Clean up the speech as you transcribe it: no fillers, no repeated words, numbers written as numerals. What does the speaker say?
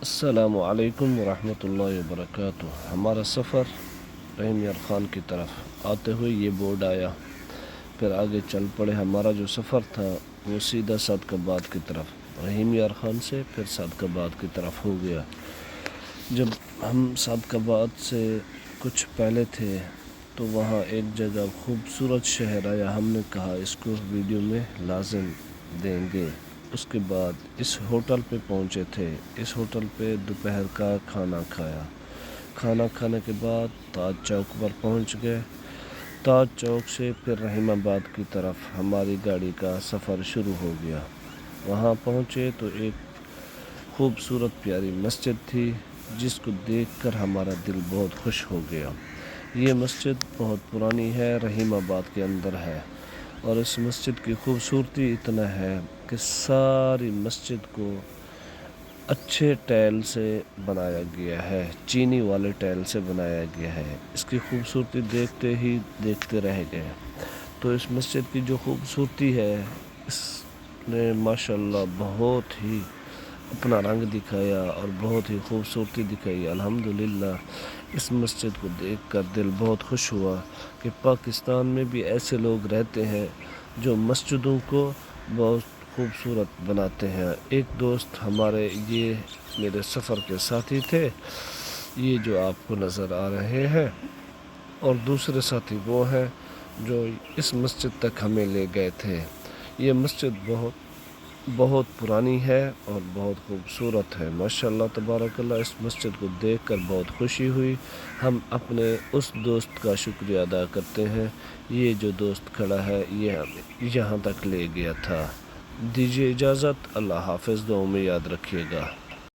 السلام علیکم ورحمۃ اللہ وبرکاتہ۔ ہمارا سفر رحیم یار خان کی طرف آتے ہوئے یہ بورڈ آیا، پھر آگے چل پڑے۔ ہمارا جو سفر تھا وہ سیدھا صادقآباد کی طرف، رحیم یار خان سے پھر صادقآباد کی طرف ہو گیا۔ جب ہم صادقآباد سے کچھ پہلے تھے تو وہاں ایک جگہ خوبصورت شہر آیا، ہم نے کہا اس کو ویڈیو میں لازم دیں گے۔ اس کے بعد اس ہوٹل پہ پہنچے تھے، اس ہوٹل پہ دوپہر کا کھانا کھایا۔ کھانا کھانے کے بعد تاج چوک پر پہنچ گئے۔ تاج چوک سے پھر رحیم آباد کی طرف ہماری گاڑی کا سفر شروع ہو گیا۔ وہاں پہنچے تو ایک خوبصورت پیاری مسجد تھی جس کو دیکھ کر ہمارا دل بہت خوش ہو گیا۔ یہ مسجد بہت پرانی ہے، رحیم آباد کے اندر ہے، اور اس مسجد کی خوبصورتی اتنا ہے کہ ساری مسجد کو اچھے ٹائل سے بنایا گیا ہے، چینی والے ٹائل سے بنایا گیا ہے۔ اس کی خوبصورتی دیکھتے ہی دیکھتے رہ گئے۔ تو اس مسجد کی جو خوبصورتی ہے، اس نے ماشاءاللہ بہت ہی اپنا رنگ دکھایا اور بہت ہی خوبصورتی دکھائی۔ الحمدللہ اس مسجد کو دیکھ کر دل بہت خوش ہوا کہ پاکستان میں بھی ایسے لوگ رہتے ہیں جو مسجدوں کو بہت خوبصورت بناتے ہیں۔ ایک دوست ہمارے، یہ میرے سفر کے ساتھی تھے، یہ جو آپ کو نظر آ رہے ہیں، اور دوسرے ساتھی وہ ہیں جو اس مسجد تک ہمیں لے گئے تھے۔ یہ مسجد بہت پرانی ہے اور بہت خوبصورت ہے، ماشاءاللہ تبارک اللہ۔ اس مسجد کو دیکھ کر بہت خوشی ہوئی۔ ہم اپنے اس دوست کا شکریہ ادا کرتے ہیں، یہ جو دوست کھڑا ہے یہ ہمیں یہاں تک لے گیا تھا۔ دیجیے اجازت، اللہ حافظ، دعاؤں میں یاد رکھیے گا۔